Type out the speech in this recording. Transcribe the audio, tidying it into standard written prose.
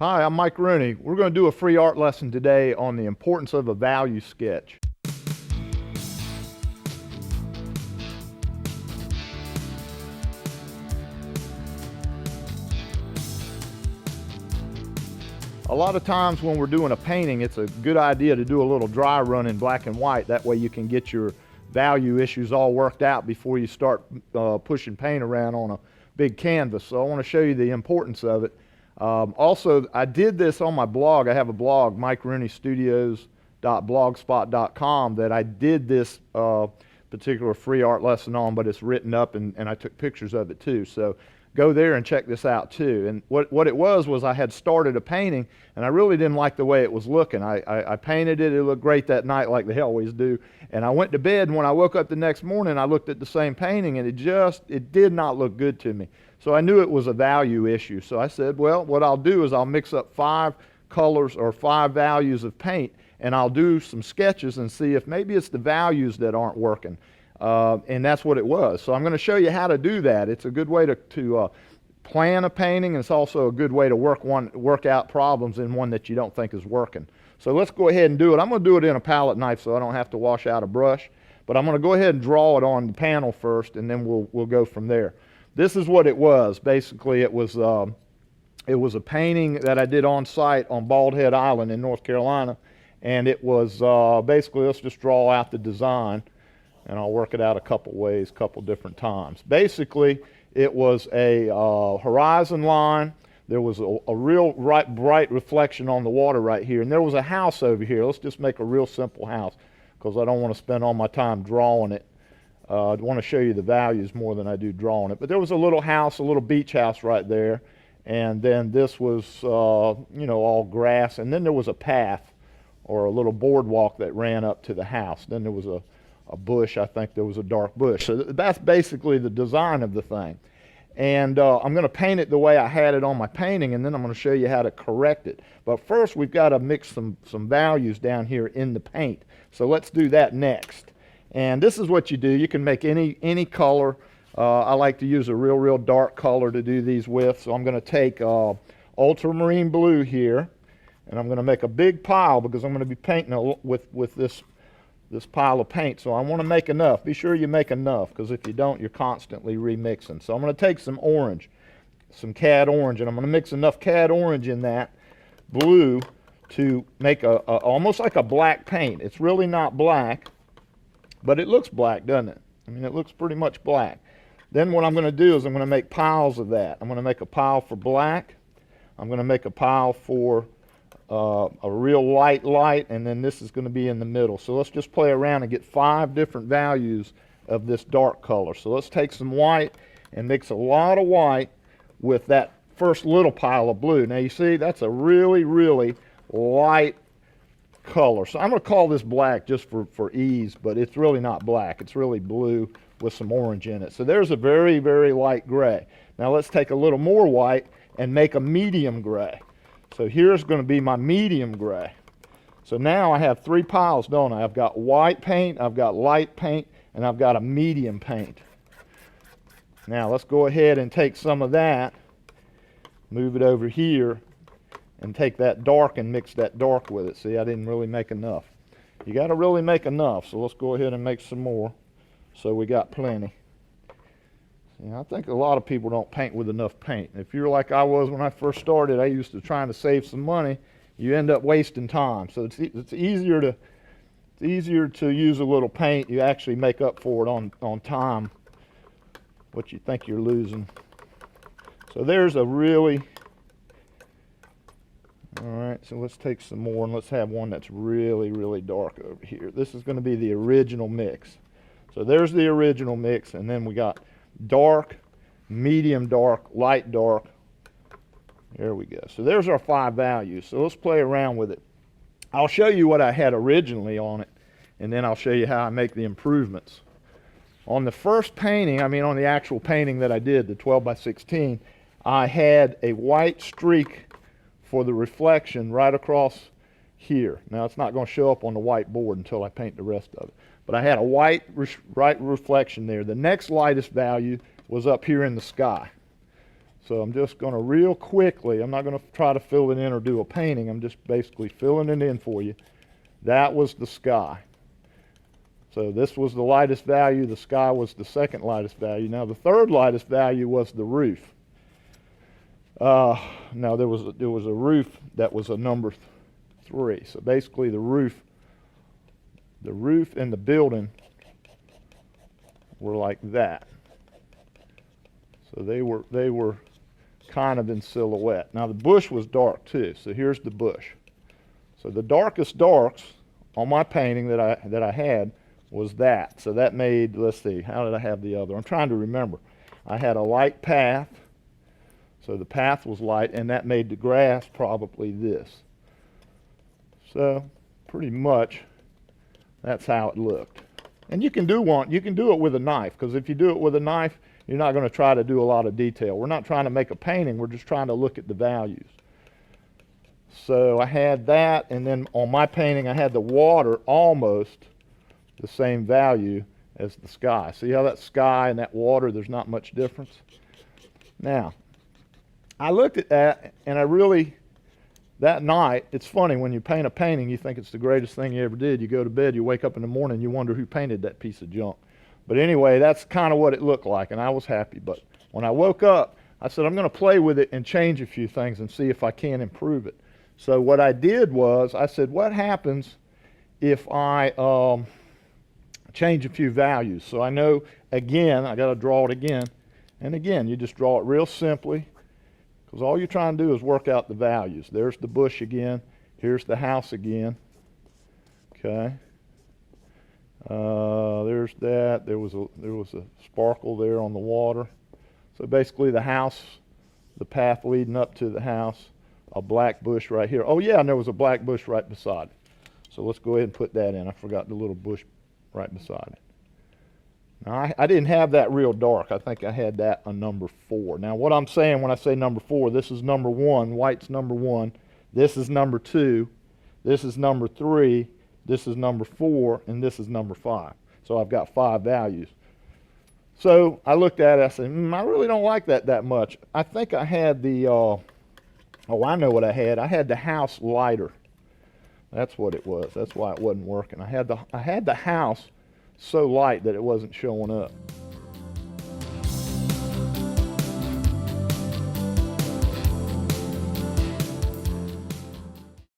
Hi, I'm Mike Rooney. We're going to do a free art lesson today on the importance of a value sketch. A lot of times when we're doing a painting, it's a good idea to do a little dry run in black and white. That way you can get your value issues all worked out before you start pushing paint around on a big canvas. So I want to show you the importance of it. Also, I did this on my blog. I have a blog, MikeRooneyStudios.blogspot.com, that I did this particular free art lesson on, but it's written up and I took pictures of it too. So go there and check this out too. And what it was I had started a painting and I really didn't like the way it was looking. I painted it, it looked great that night like they always do. And I went to bed, and when I woke up the next morning, I looked at the same painting and it did not look good to me. So I knew it was a value issue. So I said, well, what I'll do is I'll mix up 5 colors or 5 values of paint, and I'll do some sketches and see if maybe it's the values that aren't working. And that's what it was. So I'm going to show you how to do that. It's a good way to plan a painting, and it's also a good way to work out problems in one that you don't think is working. So let's go ahead and do it. I'm going to do it in a palette knife so I don't have to wash out a brush, but I'm going to go ahead and draw it on the panel first, and then we'll go from there. This is what it was. Basically, it was a painting that I did on site on Bald Head Island in North Carolina, and it was basically, let's just draw out the design, and I'll work it out a couple ways, couple different times. Basically, it was a horizon line. There was a real bright reflection on the water right here, and there was a house over here. Let's just make a real simple house because I don't want to spend all my time drawing it. I want to show you the values more than I do drawing it. But there was a little house, a little beach house right there, and then this was, all grass, and then there was a path or a little boardwalk that ran up to the house. Then there was a bush. I think there was a dark bush. So that's basically the design of the thing. And I'm going to paint it the way I had it on my painting, and then I'm going to show you how to correct it. But first, we've got to mix some values down here in the paint. So let's do that next. And this is what you do. You can make any color. I like to use a real dark color to do these with. So I'm going to take ultramarine blue here, and I'm going to make a big pile because I'm going to be painting with this pile of paint. So I want to make enough. Be sure you make enough, because if you don't, you're constantly remixing. So I'm going to take some orange, some cad orange, and I'm going to mix enough cad orange in that blue to make almost like a black paint. It's really not black, but it looks black, doesn't it? I mean, it looks pretty much black. Then what I'm going to do is I'm going to make piles of that. I'm going to make a pile for black. I'm going to make a pile for a real light, and then this is going to be in the middle. So let's just play around and get 5 different values of this dark color. So let's take some white and mix a lot of white with that first little pile of blue. Now you see, that's a really light color. So I'm going to call this black just for ease, but it's really not black. It's really blue with some orange in it. So there's a very light gray. Now let's take a little more white and make a medium gray. So here's going to be my medium gray. So now I have 3 piles, don't I? I've got white paint, I've got light paint, and I've got a medium paint. Now let's go ahead and take some of that, move it over here, and take that dark and mix that dark with it. See, I didn't really make enough. You got to really make enough, so let's go ahead and make some more so we got plenty. See, I think a lot of people don't paint with enough paint. If you're like I was when I first started, I used to trying to save some money. You end up wasting time. So it's easier to use a little paint. You actually make up for it on time, what you think you're losing. So there's a really... All right, so let's take some more, and let's have one that's really dark over here. This is going to be the original mix. So there's the original mix, and then we got dark, medium dark, light dark. There we go. So there's our 5 values. So let's play around with it. I'll show you what I had originally on it, and then I'll show you how I make the improvements. On the first painting, on the actual painting that I did, the 12 by 16, I had a white streak for the reflection right across here. Now it's not going to show up on the white board until I paint the rest of it. But I had a white reflection there. The next lightest value was up here in the sky. So I'm just going to real quickly, I'm not going to try to fill it in or do a painting, I'm just basically filling it in for you. That was the sky. So this was the lightest value, the sky was the second lightest value. Now the third lightest value was the roof. Now there was a roof that was a number 3. So basically the roof and the building were like that. So they were kind of in silhouette. Now the bush was dark too. So here's the bush. So the darkest darks on my painting that I had was that. So that made, let's see, how did I have the other? I'm trying to remember. I had a light path. So the path was light, and that made the grass probably this. So pretty much that's how it looked. And you can do it with a knife, because if you do it with a knife, you're not going to try to do a lot of detail. We're not trying to make a painting, we're just trying to look at the values. So I had that, and then on my painting I had the water almost the same value as the sky. See how that sky and that water, there's not much difference? Now, I looked at that, and that night, it's funny, when you paint a painting, you think it's the greatest thing you ever did. You go to bed, you wake up in the morning, you wonder who painted that piece of junk. But anyway, that's kind of what it looked like, and I was happy. But when I woke up, I said, I'm going to play with it and change a few things and see if I can improve it. So what I did was, I said, what happens if I change a few values? So I know, again, I got to draw it again. And again, you just draw it real simply, because all you're trying to do is work out the values. There's the bush again. Here's the house again. Okay. There's that. There was a sparkle there on the water. So basically the house, the path leading up to the house, a black bush right here. Oh yeah, and there was a black bush right beside it. So let's go ahead and put that in. I forgot the little bush right beside it. Now I didn't have that real dark. I think I had that on number 4. Now what I'm saying when I say number 4, this is number 1, white's number 1, this is number 2, this is number 3, this is number 4, and this is number 5. So I've got 5 values. So I looked at it, I said, I really don't like that much. I think I had the, I know what I had. I had the house lighter. That's what it was. That's why it wasn't working. I had the house so light that it wasn't showing up.